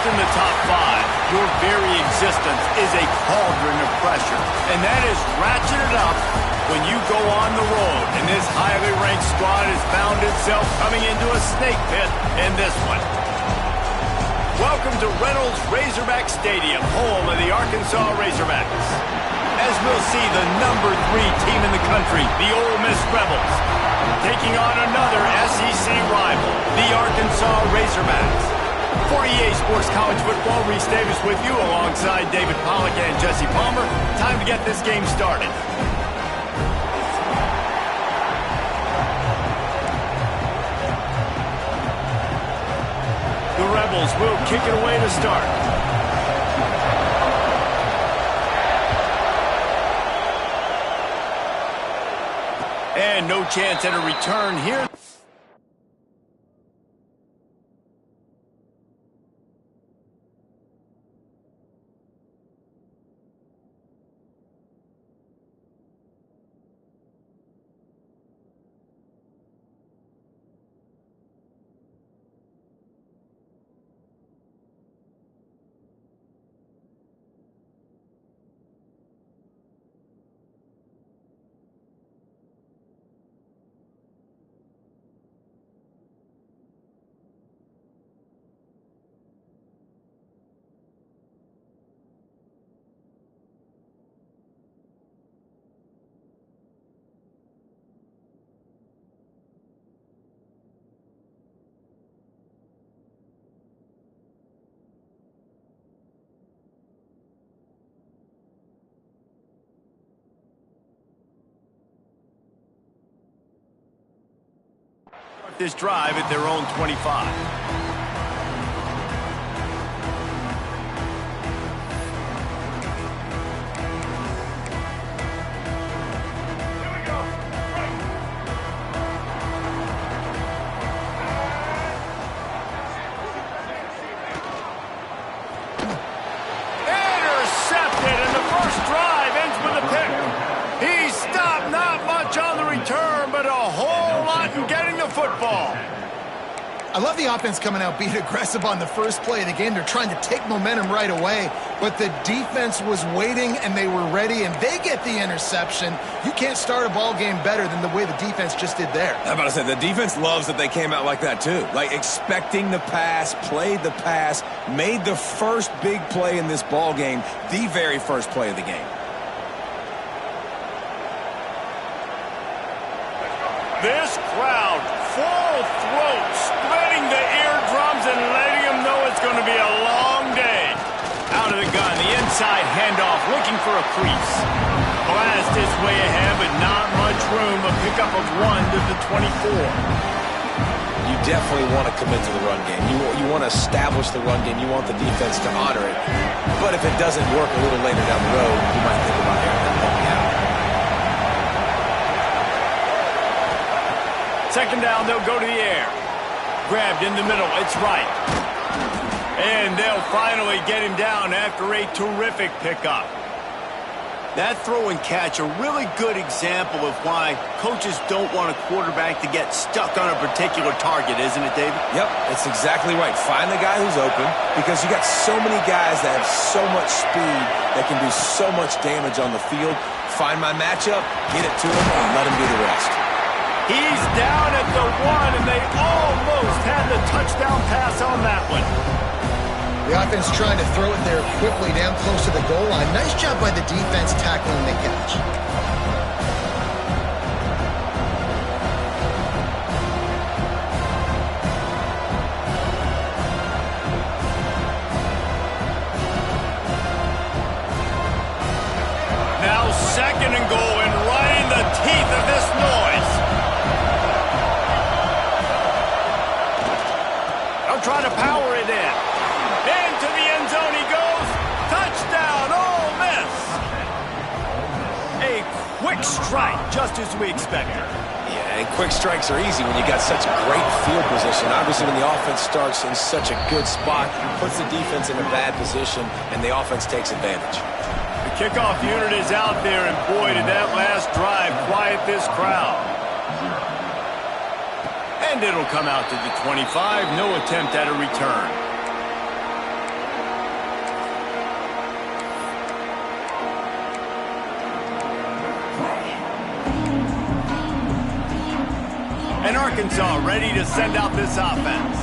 in the top 5, your very existence is a cauldron of pressure. And that is ratcheted up when you go on the road. And this highly ranked squad has found itself coming into a snake pit in this one. Welcome to Reynolds Razorback Stadium, home of the Arkansas Razorbacks. As we'll see, the number 3 team in the country, the Ole Miss Rebels, taking on another SEC rival, the Arkansas Razorbacks. For EA Sports College Football, Reese Davis with you alongside David Pollack and Jesse Palmer. Time to get this game started. The Rebels will kick it away to start. And no chance at a return here. This drive at their own 25. Football. I love the offense coming out being aggressive on the first play of the game. They're trying to take momentum right away, but the defense was waiting and they were ready, and they get the interception. You can't start a ball game better than the way the defense just did there. I'm about to say, the defense loves that they came out like that too. Like expecting the pass, played the pass, made the first big play in this ball game, the very first play of the game. This crowd, full throat, spreading the eardrums and letting them know it's going to be a long day. Out of the gun, the inside handoff, looking for a crease. Blast his way ahead, but not much room. A pickup of 1 to the 24. You definitely want to commit to the run game. You want to establish the run game. You want the defense to honor it. But if it doesn't work a little later down the road, you might think about airing that puppy out. Second down, they'll go to the air. Grabbed in the middle, it's right. And they'll finally get him down after a terrific pickup. That throw and catch, a really good example of why coaches don't want a quarterback to get stuck on a particular target, isn't it, David? Yep, that's exactly right. Find the guy who's open, because you got so many guys that have so much speed that can do so much damage on the field. Find my matchup, get it to him, and let him do the rest. He's down at the 1, and they almost had the touchdown pass on that one. The offense trying to throw it there quickly down close to the goal line. Nice job by the defense tackling the catch. Now 2nd and goal, and right in the teeth of this noise. Trying to power it in. Into the end zone he goes. Touchdown, Ole Miss. A quick strike, just as we expected. Yeah, and quick strikes are easy when you got such a great field position. Obviously, when the offense starts in such a good spot, puts the defense in a bad position, and the offense takes advantage. The kickoff unit is out there, and boy, did that last drive quiet this crowd. And it'll come out to the 25. No attempt at a return. Arkansas ready to send out this offense.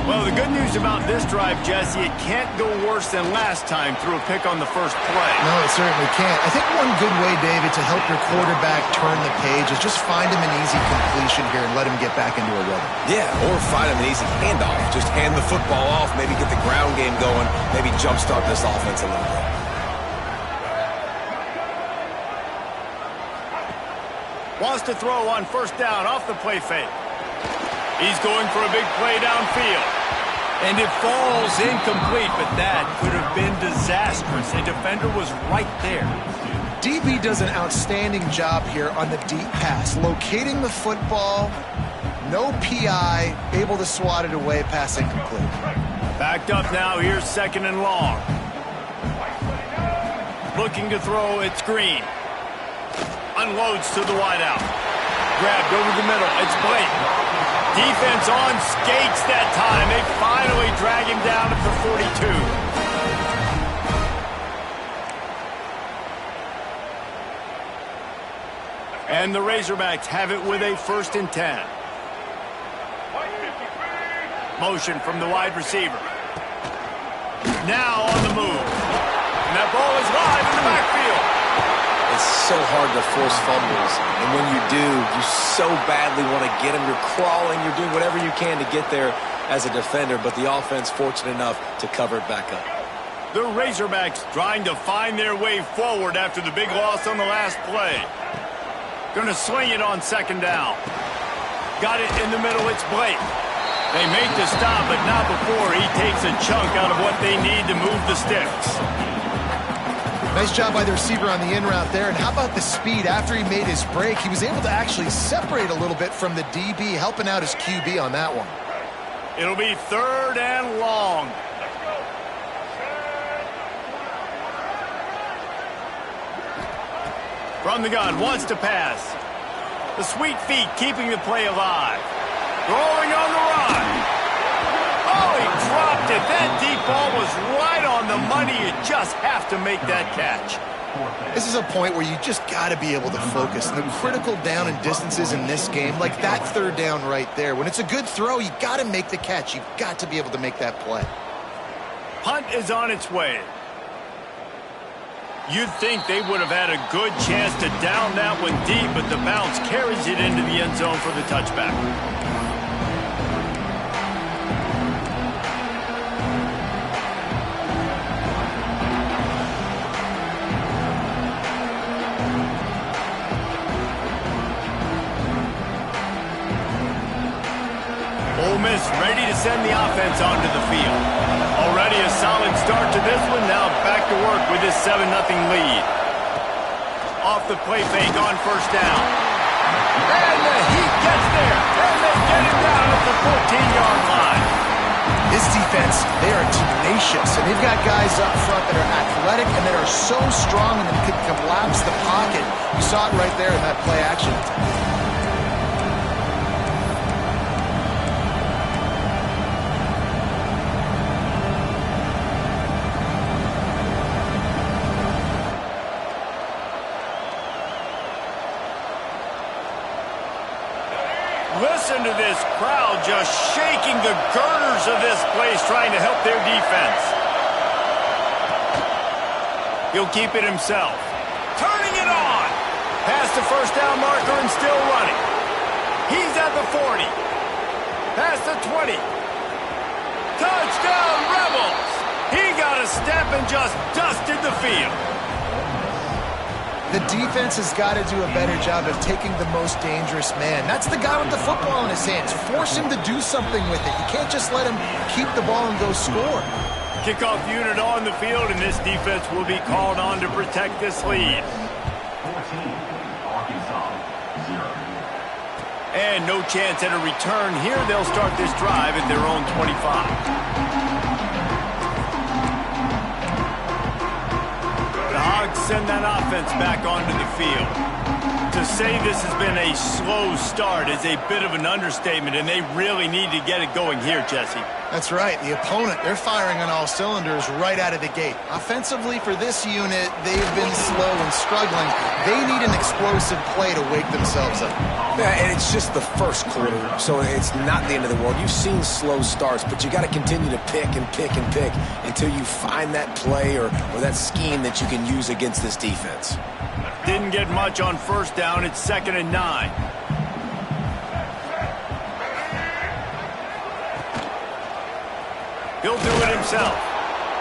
Well, the good news about this drive, Jesse, it can't go worse than last time through a pick on the first play. No, it certainly can't. I think one good way, David, to help your quarterback turn the page is just find him an easy completion here and let him get back into a rhythm. Yeah, or find him an easy handoff. Just hand the football off, maybe get the ground game going, maybe jumpstart this offense a little bit. Wants to throw on first down off the play fake. He's going for a big play downfield. And it falls incomplete, but that could have been disastrous. A defender was right there. DB does an outstanding job here on the deep pass. Locating the football, no PI, able to swat it away, pass incomplete. Backed up now, here's second and long. Looking to throw, it's Green. Unloads to the wideout. Grabbed over the middle, it's Blake. Defense on skates that time. They finally drag him down at the 42. And the Razorbacks have it with a 1st and 10. Motion from the wide receiver. Now on the move. And that ball is live in the backfield. It's so hard to force fumbles, and when you do, you so badly want to get them. You're crawling, you're doing whatever you can to get there as a defender, but the offense fortunate enough to cover it back up. The Razorbacks trying to find their way forward after the big loss on the last play. Going to swing it on second down. Got it in the middle, it's Blake. They make the stop, but not before he takes a chunk out of what they need to move the sticks. Nice job by the receiver on the in route there. And how about the speed? After he made his break, he was able to actually separate a little bit from the DB, helping out his QB on that one. It'll be 3rd and long. From the gun, wants to pass. The sweet feet keeping the play alive. Throwing on the run. Oh, he dropped it. That deep ball was right on the money. You just have to make that catch. This is a point where you just got to be able to focus. The critical down and distances in this game, like that 3rd down right there. When it's a good throw, you got to make the catch. You've got to be able to make that play. Punt is on its way. You'd think they would have had a good chance to down that one deep, but the bounce carries it into the end zone for the touchback. Ole Miss ready to send the offense onto the field. Already a solid start to this one. Now back to work with this 7-0 lead. Off the play fake on first down. And the Heat gets there. And they get him down at the 14-yard line. This defense, they are tenacious. And they've got guys up front that are athletic and that are so strong and that can collapse the pocket. You saw it right there in that play action. Listen to this crowd just shaking the girders of this place trying to help their defense. He'll keep it himself. Turning it on. Past the first down marker and still running. He's at the 40. Past the 20. Touchdown, Rebels. He got a step and just dusted the field. The defense has got to do a better job of taking the most dangerous man. That's the guy with the football in his hands. Force him to do something with it. You can't just let him keep the ball and go score. Kickoff unit on the field, and this defense will be called on to protect this lead. And no chance at a return here. They'll start this drive at their own 25. Send that offense back onto the field. To say this has been a slow start is a bit of an understatement, and they really need to get it going here, Jesse. That's right. The opponent, they're firing on all cylinders right out of the gate. Offensively, for this unit, they've been slow and struggling. They need an explosive play to wake themselves up. Yeah, and it's just the first quarter, so it's not the end of the world. You've seen slow starts, but you got to continue to pick and pick and pick until you find that play or that scheme that you can use against this defense. Didn't get much on first down. It's 2nd and 9. He'll do it himself.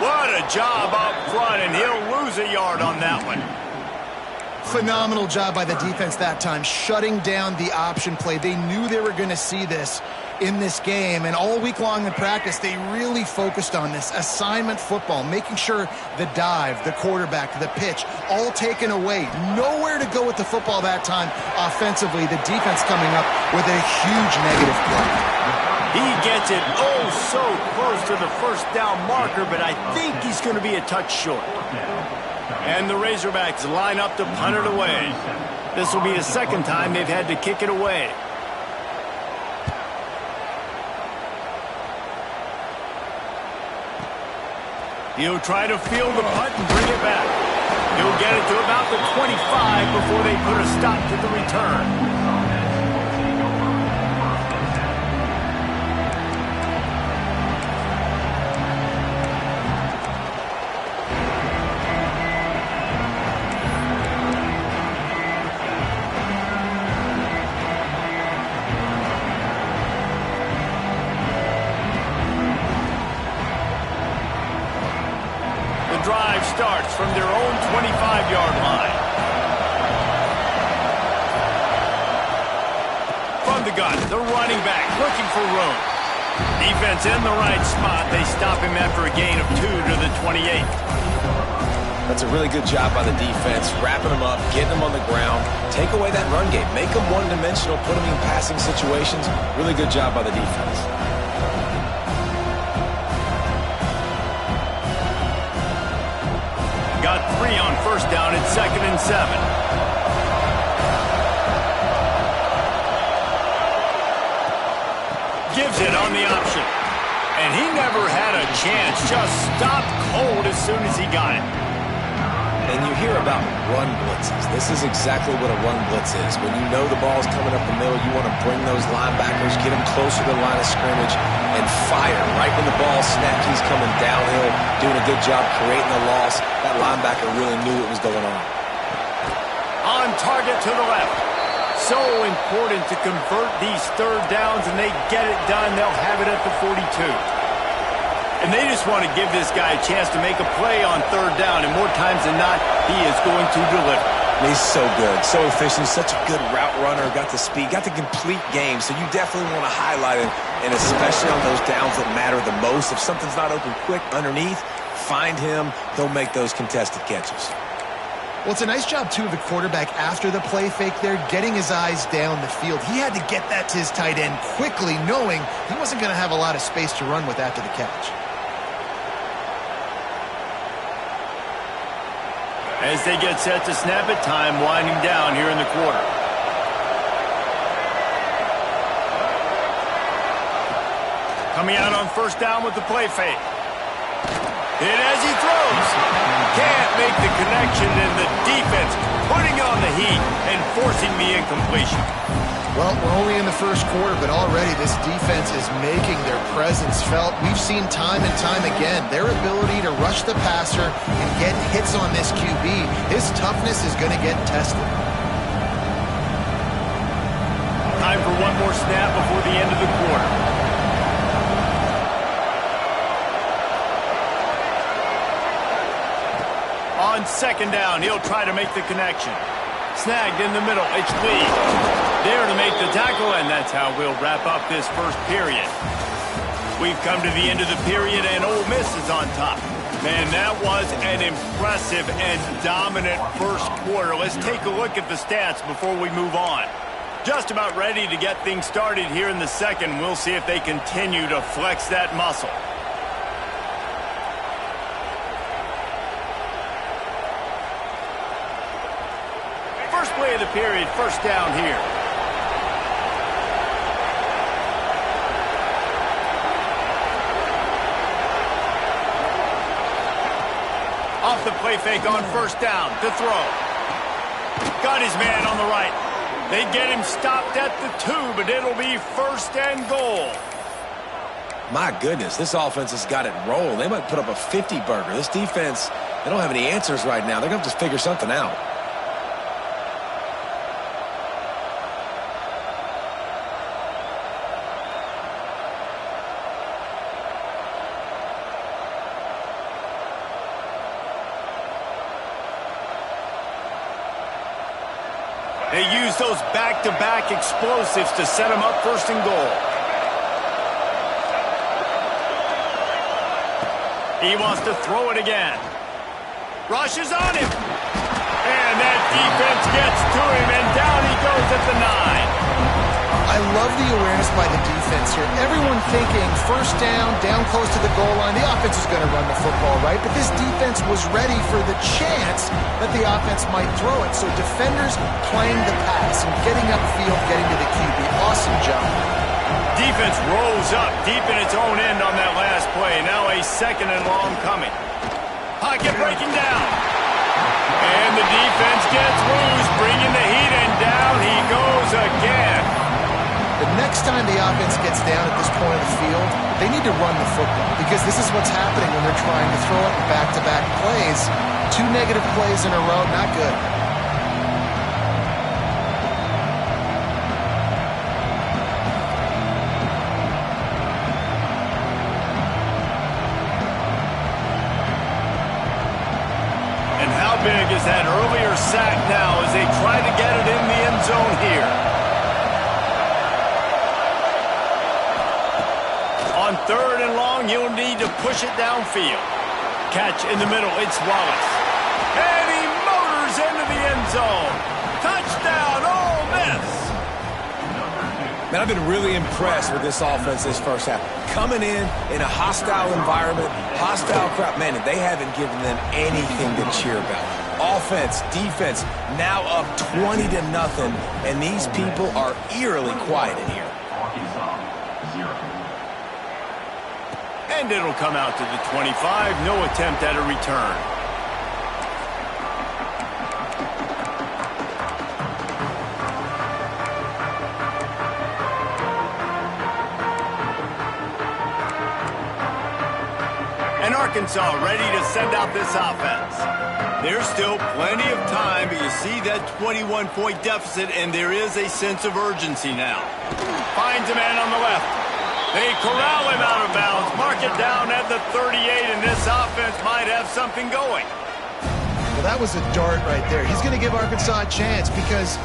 What a job up front, and he'll lose a yard on that one. Phenomenal job by the defense that time, shutting down the option play. They knew they were going to see this in this game, and all week long in practice, they really focused on this assignment football, making sure the dive, the quarterback, the pitch, all taken away. Nowhere to go with the football that time offensively. The defense coming up with a huge negative play. He gets it so close to the first down marker, but I think he's going to be a touch short. And the Razorbacks line up to punt it away. This will be the second time they've had to kick it away. He'll try to field the punt and bring it back. He'll get it to about the 25 before they put a stop to the return. Drive starts from their own 25-yard line. From the gun, the running back looking for room. Defense in the right spot. They stop him after a gain of 2 to the 28. That's a really good job by the defense, wrapping them up, getting them on the ground, take away that run game, make them one-dimensional, put them in passing situations. Really good job by the defense. Got 3 on first down. It's 2nd and 7. Gives it on the option. And he never had a chance. Just stopped cold as soon as he got it. And you hear about run blitzes. This is exactly what a run blitz is. When you know the ball's coming up the middle, you want to bring those linebackers, get them closer to the line of scrimmage, and fire. Right when the ball snapped, he's coming downhill, doing a good job creating the loss. That linebacker really knew what was going on. On target to the left. So important to convert these third downs, and they get it done. They'll have it at the 42. And they just want to give this guy a chance to make a play on third down, and more times than not, he is going to deliver. He's so good, so efficient, such a good route runner, got the speed, got the complete game, so you definitely want to highlight him, and especially on those downs that matter the most. If something's not open quick underneath, find him, he'll make those contested catches. Well, it's a nice job, too, of the quarterback after the play fake there, getting his eyes down the field. He had to get that to his tight end quickly, knowing he wasn't going to have a lot of space to run with after the catch. As they get set to snap it, time winding down here in the quarter. Coming out on first down with the play fake. Hit as he throws. Can't make the connection, and the defense putting on the heat and forcing the incompletion. Well, we're only in the first quarter, but already this defense is making their presence felt. We've seen time and time again their ability to rush the passer and get hits on this QB. His toughness is going to get tested. Time for one more snap before the end of the quarter. On second down, he'll try to make the connection. Snagged in the middle, it's Lee. There to make the tackle, and that's how we'll wrap up this first period. We've come to the end of the period, and Ole Miss is on top. Man, that was an impressive and dominant first quarter. Let's take a look at the stats before we move on. Just about ready to get things started here in the second. We'll see if they continue to flex that muscle. First play of the period, first down here. off the play fake on first down to throw. Got his man on the right. They get him stopped at the 2, but it'll be first and goal. My goodness, this offense has got it rolled. They might put up a 50-burger. This defense, they don't have any answers right now. They're going to have to figure something out. They use those back-to-back explosives to set them up first and goal. He wants to throw it again. Rushes on him. And that defense gets to him, and down he goes at the 9. I love the awareness by the defense here. Everyone thinking first down, down close to the goal line. The offense is going to run the football, right? But this defense was ready for the chance that the offense might throw it. So defenders playing the pass and getting upfield, getting to the QB. Awesome job. Defense rolls up deep in its own end on that last play. Now a second and long coming. Pocket breaking down. And the defense gets loose, bringing the heat, and down he goes again. The next time the offense gets down at this point of the field, they need to run the football because this is what's happening when they're trying to throw it in back-to-back plays. 2 negative plays in a row, not good. And how big is that earlier sack now as they try to get it in the end zone here? On third and long, you'll need to push it downfield. Catch in the middle, it's Wallace. And he motors into the end zone. Touchdown, Ole Miss. Man, I've been really impressed with this offense this first half. Coming in a hostile environment, hostile crowd. Man, they haven't given them anything to cheer about. Offense, defense, now up 20-0, and these people are eerily quiet in here. And it'll come out to the 25. No attempt at a return. And Arkansas ready to send out this offense. There's still plenty of time, but you see that 21-point deficit, and there is a sense of urgency now. Finds a man on the left. They corral him out of bounds, mark it down at the 38, and this offense might have something going. Well, that was a dart right there. He's going to give Arkansas a chance because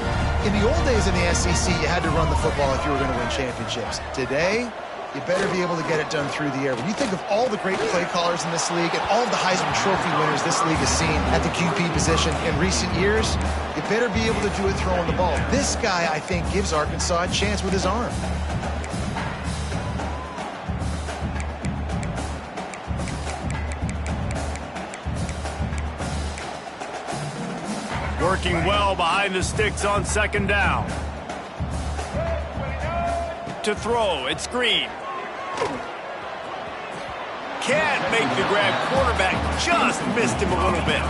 in the old days in the SEC, you had to run the football if you were going to win championships. Today, you better be able to get it done through the air. When you think of all the great play callers in this league and all of the Heisman Trophy winners this league has seen at the QB position in recent years, you better be able to do it throwing the ball. This guy, I think, gives Arkansas a chance with his arm. Working well behind the sticks on second down. To throw, it's Green. Can't make the grab. Quarterback just missed him a little bit.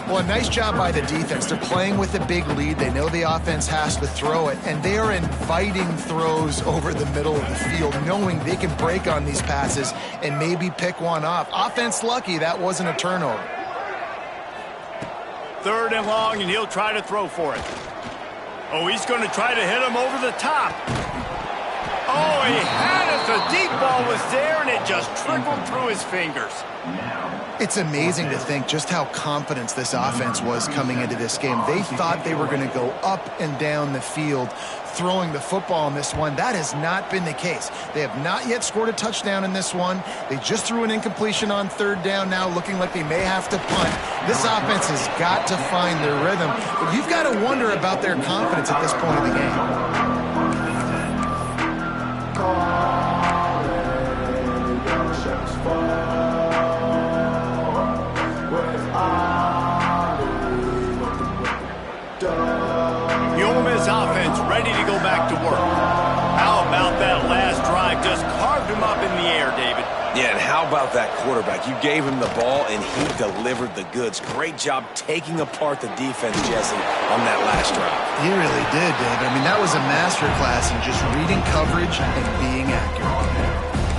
Well, a nice job by the defense. They're playing with a big lead. They know the offense has to throw it, and they are inviting throws over the middle of the field, knowing they can break on these passes and maybe pick one off. Offense lucky that wasn't a turnover. Third and long, and he'll try to throw for it. Oh, he's going to try to hit him over the top. Oh, he had it. The deep ball was there, and it just trickled through his fingers. It's amazing to think just how confident this offense was coming into this game. They thought they were going to go up and down the field throwing the football in this one. That has not been the case. They have not yet scored a touchdown in this one. They just threw an incompletion on third down now, looking like they may have to punt. This offense has got to find their rhythm. But you've got to wonder about their confidence at this point of the game. The Ole Miss offense ready to go back to work. How about that last drive? Just carved him up in the air, David. Yeah, and how about about that quarterback. You gave him the ball, and he delivered the goods. Great job taking apart the defense, Jesse, on that last drive. He really did, David. I mean, that was a masterclass in just reading coverage and being accurate.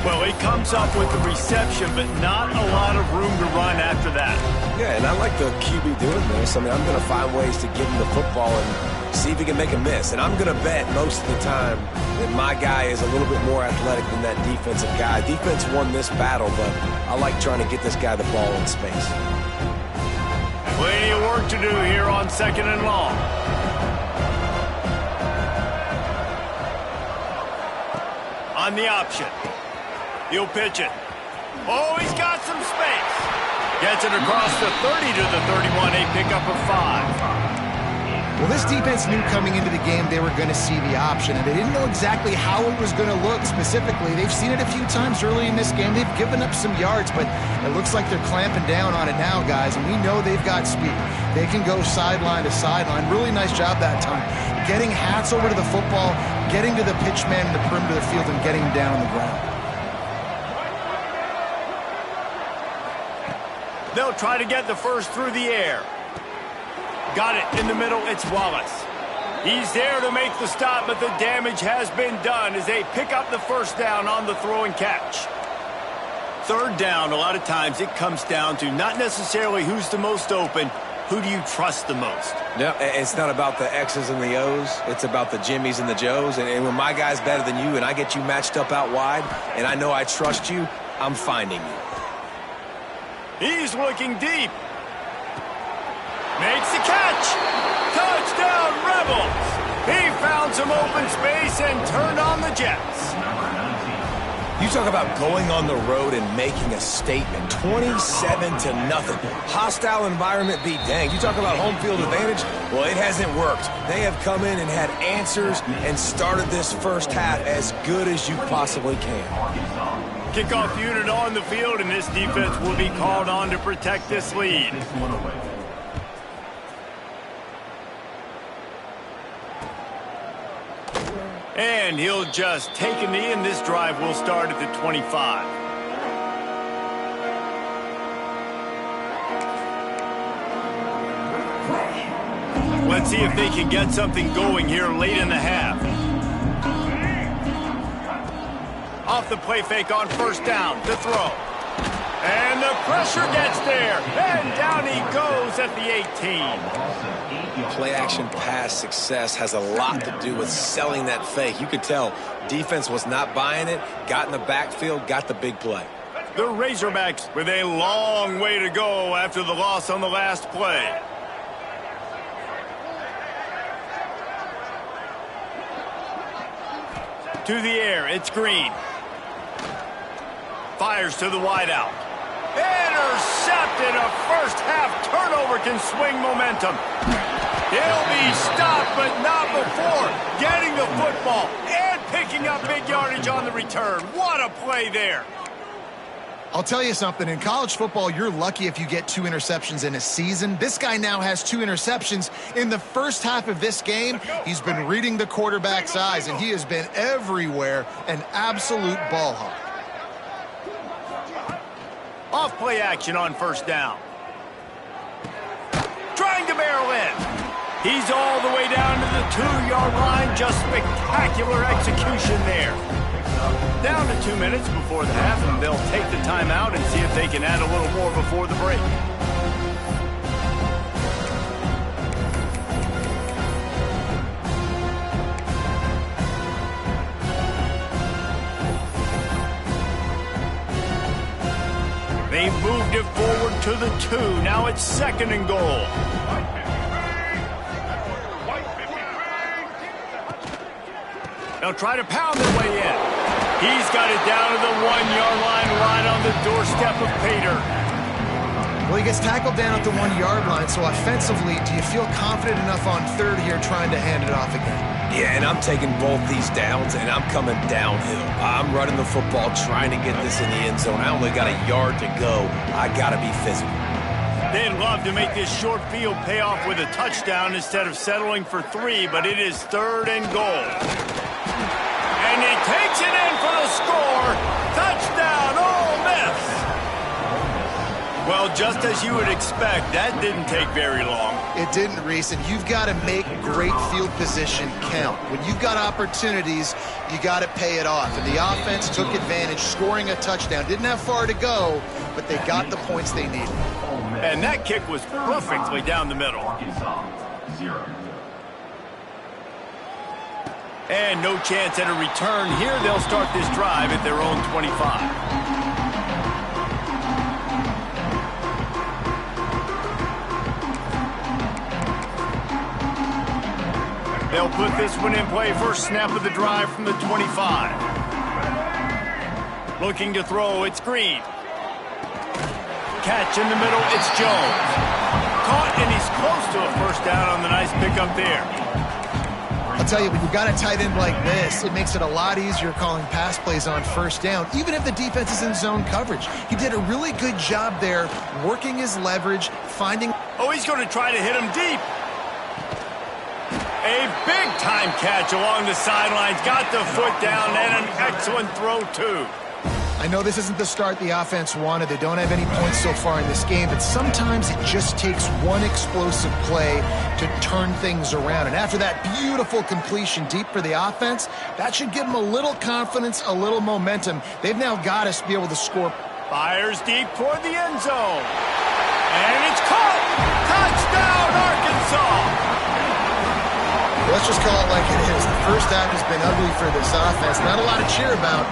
Well, he comes up with the reception, but not a lot of room to run after that. Yeah, and I like the QB doing this. I mean, I'm going to find ways to give him the football and see if he can make a miss. And I'm going to bet most of the time that my guy is a little bit more athletic than that defensive guy. Defense won this battle, but I like trying to get this guy the ball in space. Plenty of work to do here on 2nd and long. On the option. He'll pitch it. Oh, he's got some space. Gets it across the 30 to the 31, a pickup of 5. Well, this defense knew coming into the game they were going to see the option, and they didn't know exactly how it was going to look specifically. They've seen it a few times early in this game. They've given up some yards, but it looks like they're clamping down on it now, guys, and we know they've got speed. They can go sideline to sideline. Really nice job that time. Getting hats over to the football, getting to the pitch man in the perimeter of the field, and getting him down on the ground. They'll try to get the first through the air. Got it in the middle. It's Wallace. He's there to make the stop, but the damage has been done as they pick up the first down on the throw and catch. 3rd down, a lot of times it comes down to not necessarily who's the most open, who do you trust the most? No, it's not about the X's and the O's. It's about the Jimmys and the Joes. And when my guy's better than you and I get you matched up out wide and I know I trust you, I'm finding you. He's looking deep. Makes the catch. Touchdown, Rebels. He found some open space and turned on the Jets. You talk about going on the road and making a statement. 27-0. Hostile environment be danged. You talk about home field advantage? Well, it hasn't worked. They have come in and had answers and started this first half as good as you possibly can. Kickoff unit on the field, and this defense will be called on to protect this lead. And he'll just take a knee, and this drive will start at the 25. Let's see if they can get something going here late in the half. Off the play fake on 1st down, the throw. And the pressure gets there, and down he goes at the 18. Play-action pass success has a lot to do with selling that fake. You could tell defense was not buying it, got in the backfield, got the big play. The Razorbacks with a long way to go after the loss on the last play. To the air, it's Green. Fires to the wideout. Intercepted. A first-half turnover can swing momentum. He'll be stopped, but not before getting the football and picking up big yardage on the return. What a play there. I'll tell you something. In college football, you're lucky if you get 2 interceptions in a season. This guy now has 2 interceptions. In the first half of this game, he's been reading the quarterback's eyes, and he has been everywhere, an absolute ball hawk. Off play action on 1st down. Trying to barrel in. He's all the way down to the 2-yard line. Just spectacular execution there. Down to 2 minutes before the half, and they'll take the timeout and see if they can add a little more before the break. They've moved it forward to the 2. Now it's 2nd and goal. They'll try to pound their way in. He's got it down to the 1-yard line, right on the doorstep of Pater. Well, he gets tackled down at the 1-yard line, so offensively, do you feel confident enough on 3rd here trying to hand it off again? Yeah, and I'm taking both these downs, and I'm coming downhill. I'm running the football, trying to get this in the end zone. I only got a yard to go. I got to be physical. They'd love to make this short field pay off with a touchdown instead of settling for 3, but it is 3rd and goal. And he takes it in for the score. Touchdown, Ole Miss. Well, just as you would expect, that didn't take very long. It didn't, Reese, and you've got to make great field position count. When you've got opportunities, you got to pay it off. And the offense took advantage, scoring a touchdown. Didn't have far to go, but they got the points they needed. And that kick was perfectly down the middle. And no chance at a return here. They'll start this drive at their own 25. They'll put this one in play. First snap of the drive from the 25. Looking to throw, it's Green. Catch in the middle, it's Jones. Caught, and he's close to a first down on the nice pickup there. I'll tell you, when you've got a tight end like this, it makes it a lot easier calling pass plays on first down, even if the defense is in zone coverage. He did a really good job there, working his leverage, finding... Oh, he's going to try to hit him deep. A big-time catch along the sidelines. Got the foot down, and an excellent throw, too. I know this isn't the start the offense wanted. They don't have any points so far in this game, but sometimes it just takes one explosive play to turn things around. And after that beautiful completion deep for the offense, that should give them a little confidence, a little momentum. They've now got us to be able to score. Fires deep toward the end zone. And it's caught. Touchdown, Arkansas. Let's just call it like it is. The first half has been ugly for this offense. Not a lot to cheer about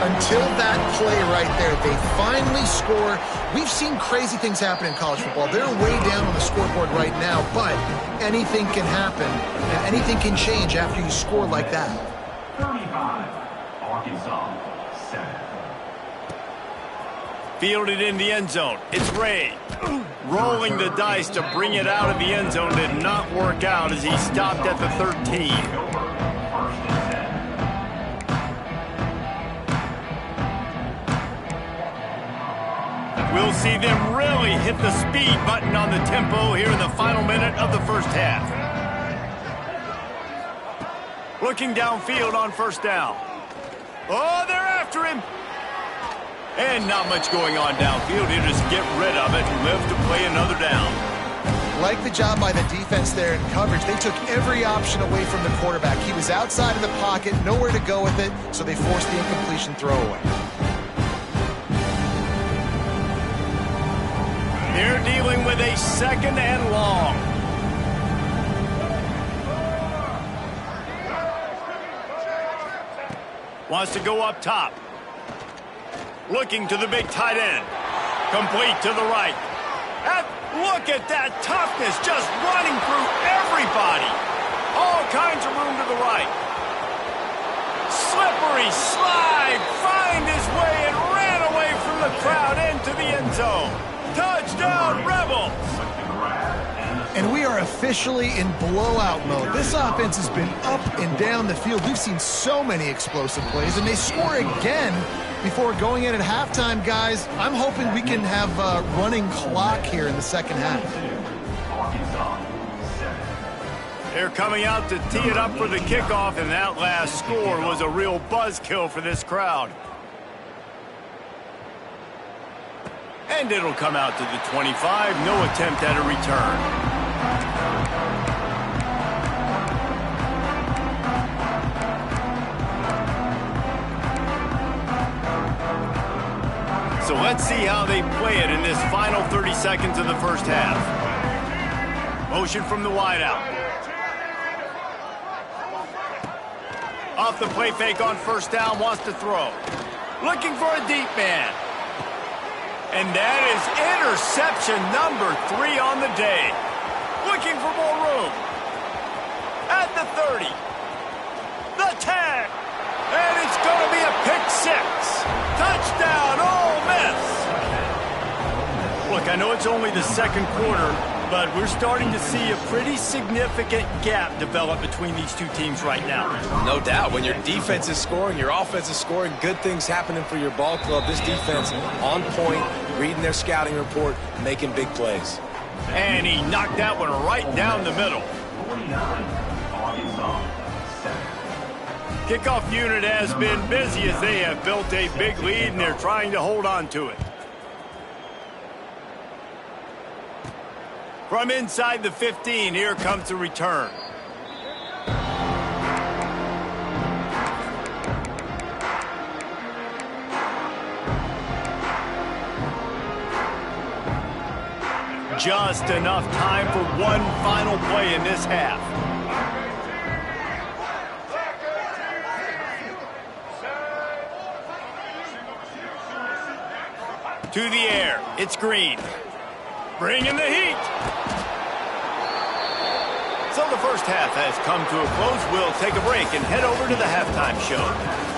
until that play right there. They finally score. We've seen crazy things happen in college football. They're way down on the scoreboard right now, but anything can happen, and anything can change after you score like that. 35, Arkansas, 7. Fielded in the end zone. It's Ray. Rolling the dice to bring it out of the end zone did not work out as he stopped at the 13. We'll see them really hit the speed button on the tempo here in the final minute of the first half. Looking downfield on first down. Oh, they're after him. And not much going on downfield. He'll just get rid of it and live to play another down. Like the job by the defense there in coverage. They took every option away from the quarterback. He was outside of the pocket, nowhere to go with it, so they forced the incompletion throwaway. They're dealing with a second and long. Wants to go up top. Looking to the big tight end. Complete to the right. And look at that toughness, just running through everybody. All kinds of room to the right. Slippery slide, find his way and ran away from the crowd into the end zone. Touchdown, Rebels! And we are officially in blowout mode. This offense has been up and down the field. We've seen so many explosive plays, and they score again before going in at halftime, guys. I'm hoping we can have a running clock here in the second half. They're coming out to tee it up for the kickoff, and that last score was a real buzzkill for this crowd. And it'll come out to the 25. No attempt at a return. So let's see how they play it in this final 30 seconds of the first half. Motion from the wideout. Off the play fake on first down, wants to throw. Looking for a deep man. And that is interception number 3 on the day. Looking for more room. At the 30. The 10. And it's going to be a pick 6. Touchdown, Ole Miss. Look, I know it's only the second quarter, but we're starting to see a pretty significant gap develop between these two teams right now. No doubt. When your defense is scoring, your offense is scoring, good things happening for your ball club. This defense on point, reading their scouting report, making big plays. And he knocked that one right down the middle. Kickoff unit has been busy as they have built a big lead, and they're trying to hold on to it. From inside the 15, here comes the return. Just enough time for one final play in this half. To the air, it's Green. Bringing the heat. So the first half has come to a close. We'll take a break and head over to the halftime show.